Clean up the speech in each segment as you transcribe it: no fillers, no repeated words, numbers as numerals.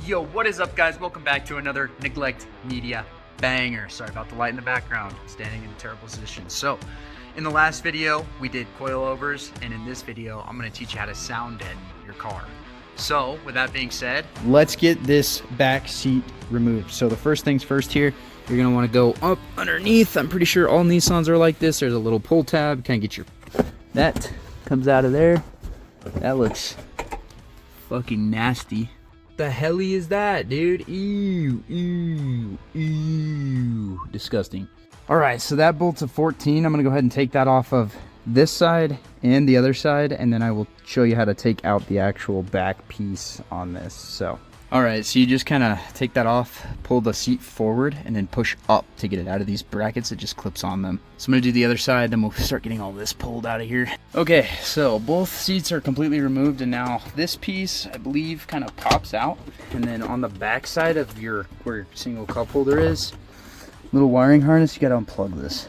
Yo, what is up, guys? Welcome back to another Neglect Media banger. Sorry about the light in the background. I'm standing in a terrible position. So, in the last video, we did coilovers, and in this video, I'm going to teach you how to sound deaden your car. So, with that being said, let's get this back seat removed. So, the first things first here, you're going to want to go up underneath. I'm pretty sure all Nissans are like this. There's a little pull tab. Kind of get your... That comes out of there. That looks fucking nasty. The helly is that, dude? Ew, ew, ew. Disgusting. All right, so that bolt's a 14. I'm gonna go ahead and take that off of this side and the other side, and then I will show you how to take out the actual back piece on this. So, all right, so you just kind of take that off, pull the seat forward, and then push up to get it out of these brackets. It just clips on them. So I'm gonna do the other side, then we'll start getting all this pulled out of here. Okay, so both seats are completely removed, and now this piece, I believe, kind of pops out. And then on the back side of your, where your single cup holder is, little wiring harness, you gotta unplug this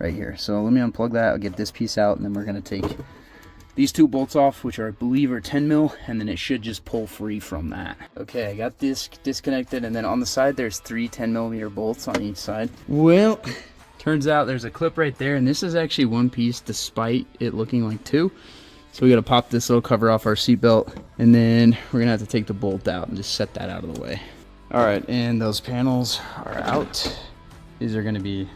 right here. So let me unplug that, I'll get this piece out, and then we're gonna take these two bolts off, which I believe are 10 mil, and then it should just pull free from that. Okay, I got this disconnected, and then on the side there's 3 10mm bolts on each side. Well, turns out there's a clip right there, and this is actually one piece despite it looking like two. So we gotta pop this little cover off our seatbelt, and then we're gonna have to take the bolt out and just set that out of the way. All right, and those panels are out. These are gonna be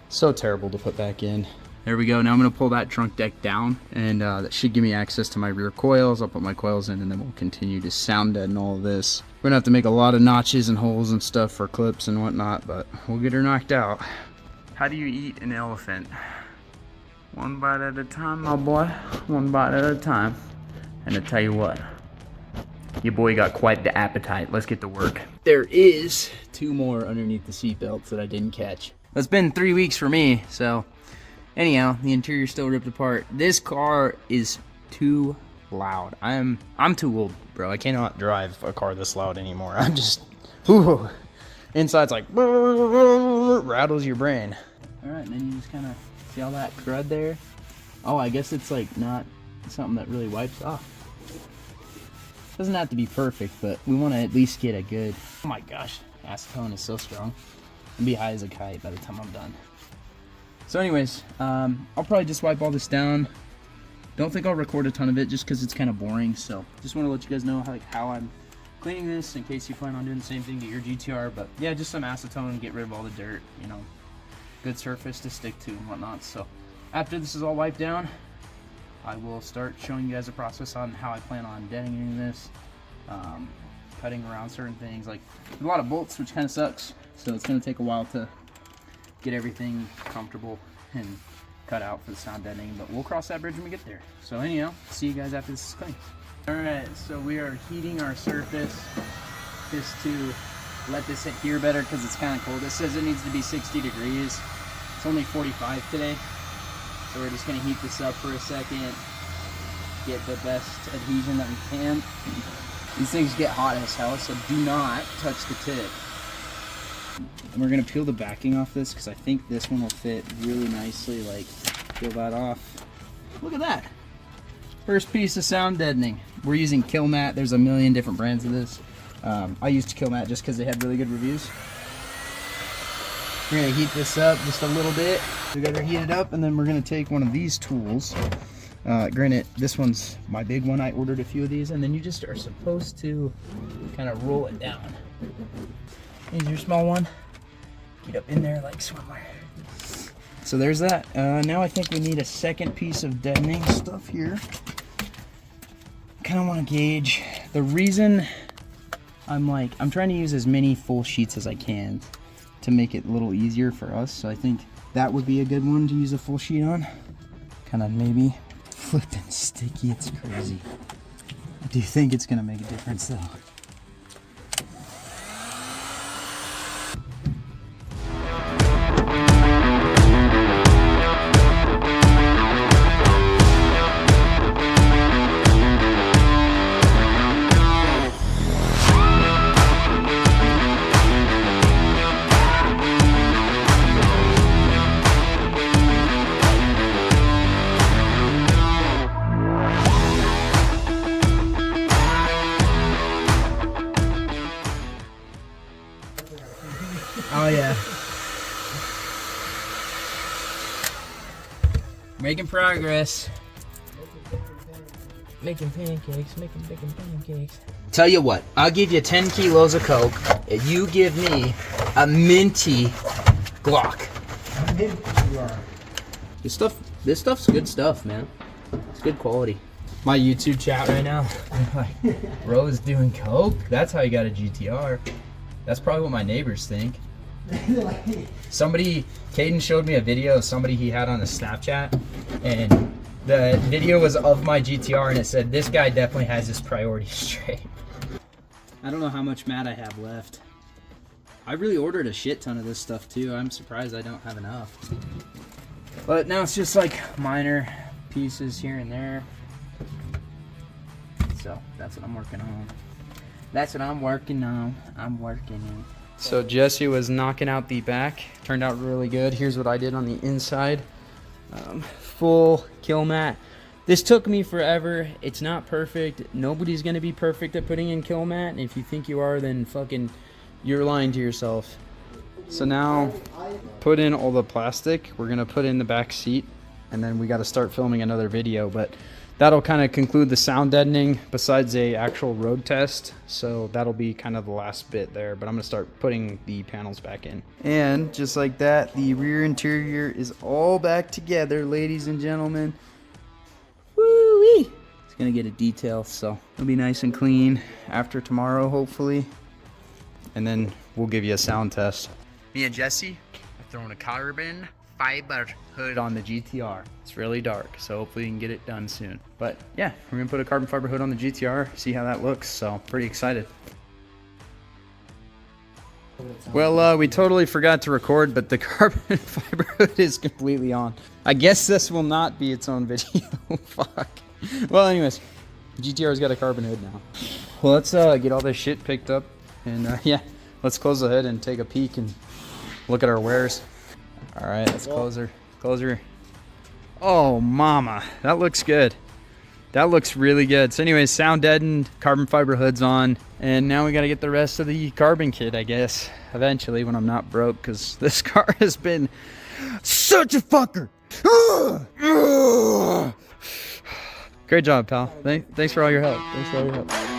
so terrible to put back in. There we go. Now I'm going to pull that trunk deck down, and that should give me access to my rear coils. I'll put my coils in, and then we'll continue to sound deaden all of this. We're going to have to make a lot of notches and holes and stuff for clips and whatnot, but we'll get her knocked out. How do you eat an elephant? One bite at a time, my boy. One bite at a time. And I tell you what, your boy got quite the appetite. Let's get to work. There is 2 more underneath the seat belts that I didn't catch. It's been 3 weeks for me, so... Anyhow, the interior's still ripped apart. This car is too loud. I'm too old, bro. I cannot drive a car this loud anymore. I'm just, whew. Inside's like, rattles your brain. All right, and then you just kind of see all that crud there. Oh, I guess it's like not something that really wipes off. Doesn't have to be perfect, but we want to at least get a good, oh my gosh, acetone is so strong. I'll be high as a kite by the time I'm done. So anyways, I'll probably just wipe all this down. Don't think I'll record a ton of it just because it's kind of boring. So just want to let you guys know how I'm cleaning this in case you plan on doing the same thing to your GTR. But yeah, just some acetone, get rid of all the dirt, you know, good surface to stick to and whatnot. So after this is all wiped down, I will start showing you guys a process on how I plan on deadening this, cutting around certain things. Like a lot of bolts, which kind of sucks. So it's going to take a while to get everything comfortable and cut out for the sound deadening, but we'll cross that bridge when we get there. So anyhow, see you guys after this is clean. All right, so we are heating our surface just to let this hit here better because it's kind of cold. It says it needs to be 60 degrees. It's only 45 today. So we're just gonna heat this up for a second, get the best adhesion that we can. These things get hot as hell, so do not touch the tip. And we're gonna peel the backing off this because I think this one will fit really nicely. Like, peel that off. Look at that. First piece of sound deadening. We're using Killmat. There's a million different brands of this. I used Killmat just because they had really good reviews. We're gonna heat this up just a little bit. We got her heated up, and then we're gonna take one of these tools. Granted, this one's my big one. I ordered a few of these, and then you just are supposed to kind of roll it down. Here's your small one. Get up in there like swimwear. So there's that. Now I think we need a second piece of deadening stuff here. Kind of want to gauge. The reason I'm trying to use as many full sheets as I can to make it a little easier for us. So I think that would be a good one to use a full sheet on. Kind of maybe flipping sticky. It's crazy. I do think it's going to make a difference though. Oh yeah. Making progress. Making pancakes, making pancakes. Tell you what, I'll give you 10 kilos of Coke if you give me a minty Glock. This stuff's good stuff, man. It's good quality. My YouTube chat right now, like, bro is doing Coke? That's how you got a GTR. That's probably what my neighbors think. Somebody, Caden showed me a video of somebody he had on his Snapchat, and the video was of my GTR, and it said, this guy definitely has his priorities straight. I don't know how much mat I have left. I really ordered a shit ton of this stuff too. I'm surprised I don't have enough. But now it's just like minor pieces here and there. So that's what I'm working on. That's what I'm working on. So Jesse was knocking out the back. Turned out really good. Here's what I did on the inside. Full kill mat. This took me forever. It's not perfect. Nobody's gonna be perfect at putting in kill mat. And if you think you are, then fucking you're lying to yourself. So now put in all the plastic. We're gonna put in the back seat, and then we got to start filming another video. But that'll kind of conclude the sound deadening besides a actual road test. So that'll be kind of the last bit there, but I'm gonna start putting the panels back in. And just like that, the rear interior is all back together, ladies and gentlemen. Woo-wee! It's gonna get a detail, so it'll be nice and clean after tomorrow, hopefully. And then we'll give you a sound test. Me and Jesse are throwing a carbon fiber hood on the GTR. It's really dark, so hopefully we can get it done soon. But yeah, we're gonna put a carbon fiber hood on the GTR, see how that looks, so pretty excited. Well, we totally forgot to record, but the carbon fiber hood is completely on. I guess this will not be its own video. Fuck. Well, anyways, GTR's got a carbon hood now. Well, let's get all this shit picked up, and yeah, let's close the hood and take a peek and look at our wares. All right, let's close her. Oh, mama, that looks good. That looks really good. So anyways, sound deadened, carbon fiber hood's on, and now we got to get the rest of the carbon kit, I guess, eventually when I'm not broke, because this car has been such a fucker. Great job, pal. Thanks for all your help.